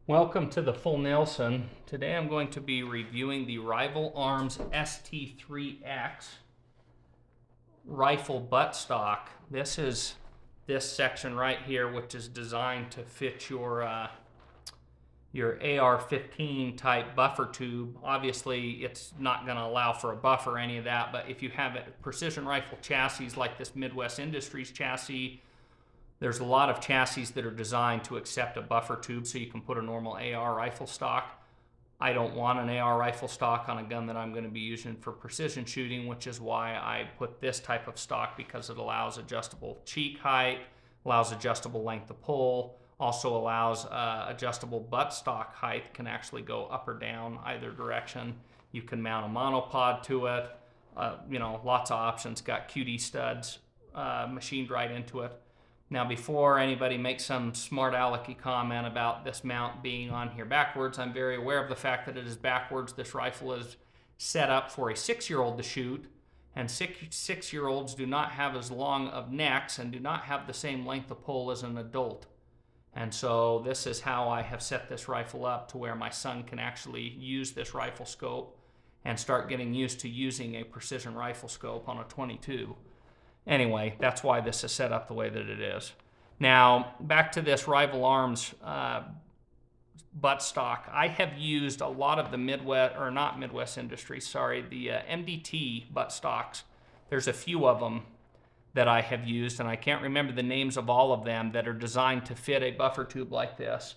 Welcome to the Full Nelson. Today I'm going to be reviewing the Rival Arms ST-3X rifle buttstock. This is this section right here, which is designed to fit your AR-15 type buffer tube. Obviously, it's not going to allow for a buffer or any of that, but if you have a precision rifle chassis like this Midwest Industries chassis, there's a lot of chassis that are designed to accept a buffer tube so you can put a normal AR rifle stock. I don't want an AR rifle stock on a gun that I'm going to be using for precision shooting, which is why I put this type of stock, because it allows adjustable cheek height, allows adjustable length of pull, also allows adjustable buttstock height, can actually go up or down either direction. You can mount a monopod to it, lots of options. Got QD studs machined right into it. Now, before anybody makes some smart alecky comment about this mount being on here backwards, I'm very aware of the fact that it is backwards. This rifle is set up for a 6-year-old to shoot, and six-year-olds do not have as long of necks and do not have the same length of pull as an adult. And so this is how I have set this rifle up to where my son can actually use this rifle scope and start getting used to using a precision rifle scope on a 22. Anyway, that's why this is set up the way that it is. Now, back to this Rival Arms buttstock. I have used a lot of the Midwest Industries, the MDT buttstocks. There's a few of them that I have used, and I can't remember the names of all of them, that are designed to fit a buffer tube like this.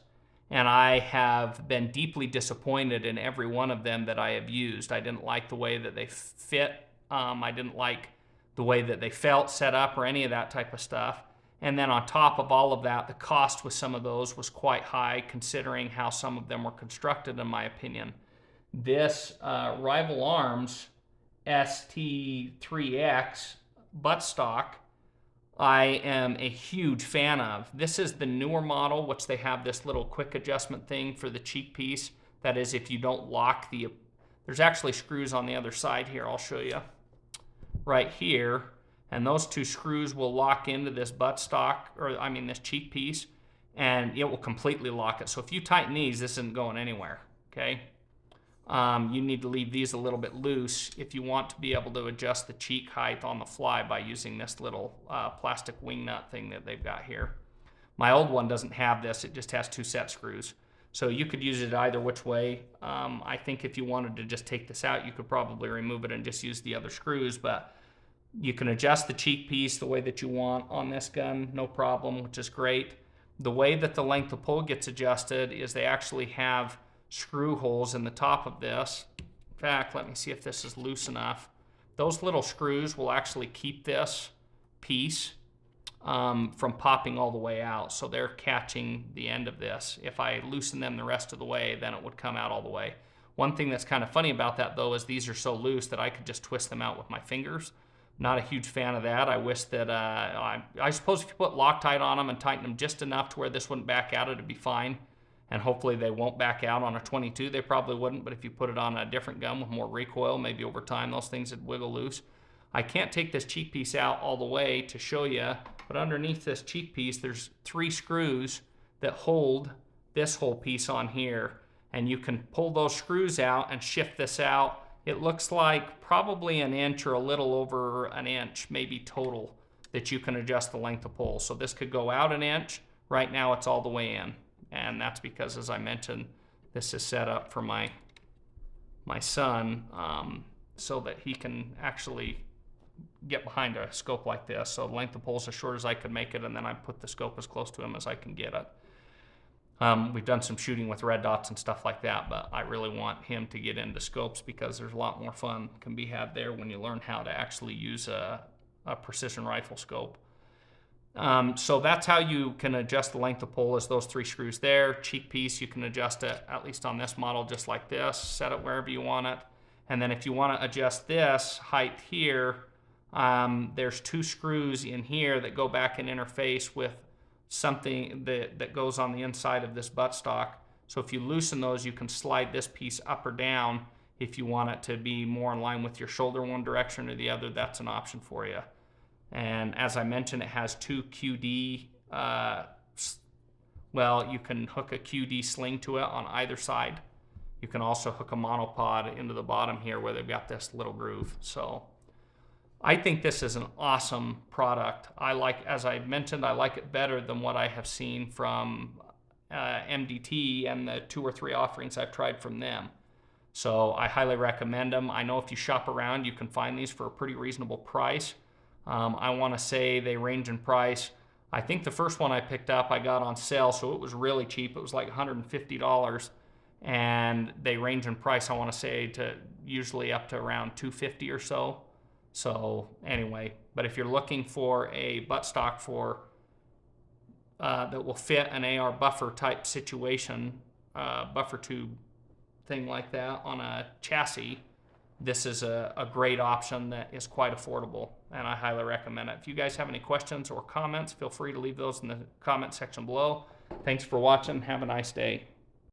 And I have been deeply disappointed in every one of them that I have used. I didn't like the way that they fit. I didn't like the way that they felt set up or any of that type of stuff. And then on top of all of that, the cost with some of those was quite high, considering how some of them were constructed, in my opinion. This Rival Arms ST-3X buttstock, I am a huge fan of. This is the newer model, which they have this little quick adjustment thing for the cheek piece. That is, if you don't lock there's actually screws on the other side here, I'll show you. Right here, and those two screws will lock into this buttstock, this cheek piece, and it will completely lock it. So if you tighten these, this isn't going anywhere, okay? You need to leave these a little bit loose if you want to be able to adjust the cheek height on the fly by using this little plastic wing nut thing that they've got here. My old one doesn't have this, it just has 2 set screws. So you could use it either which way. I think if you wanted to just take this out, you could probably remove it and just use the other screws, but you can adjust the cheek piece the way that you want on this gun, no problem, which is great. The way that the length of pull gets adjusted is they actually have screw holes in the top of this. In fact, let me see if this is loose enough. Those little screws will actually keep this piece from popping all the way out, so they're catching the end of this. If I loosen them the rest of the way, then it would come out all the way. One thing that's kind of funny about that, though, is these are so loose that I could just twist them out with my fingers. Not a huge fan of that. I wish that, I suppose if you put Loctite on them and tighten them just enough to where this wouldn't back out, it'd be fine. And hopefully they won't back out on a 22. They probably wouldn't, but if you put it on a different gun with more recoil, maybe over time those things would wiggle loose. I can't take this cheek piece out all the way to show you, but underneath this cheek piece, there's 3 screws that hold this whole piece on here. And you can pull those screws out and shift this out. It looks like probably an inch or a little over an inch, maybe total, that you can adjust the length of pull. So this could go out an inch. Right now it's all the way in. And that's because, as I mentioned, this is set up for my son so that he can actually get behind a scope like this. So the length of pull is as short as I could make it, and then I put the scope as close to him as I can get it. We've done some shooting with red dots and stuff like that, but I really want him to get into scopes because there's a lot more fun can be had there when you learn how to actually use a precision rifle scope. So that's how you can adjust the length of pull, is those 3 screws there. Cheek piece, you can adjust it, at least on this model, just like this. Set it wherever you want it. And then if you want to adjust this height here, there's 2 screws in here that go back and interface with something that goes on the inside of this buttstock. So if you loosen those, you can slide this piece up or down. If you want it to be more in line with your shoulder one direction or the other, that's an option for you. And as I mentioned, it has 2 QD Well, you can hook a QD sling to it on either side. You can also hook a monopod into the bottom here where they've got this little groove. So I think this is an awesome product. I like, as I mentioned, I like it better than what I have seen from MDT and the 2 or 3 offerings I've tried from them. So I highly recommend them. I know if you shop around, you can find these for a pretty reasonable price. I want to say they range in price. I think the first one I picked up I got on sale, so it was really cheap. It was like $150, and they range in price, I want to say, to usually up to around $250 or so. So anyway, but if you're looking for a buttstock for that will fit an AR buffer type situation, buffer tube thing like that on a chassis, this is a great option that is quite affordable, and I highly recommend it. If you guys have any questions or comments, feel free to leave those in the comment section below. Thanks for watching. Have a nice day.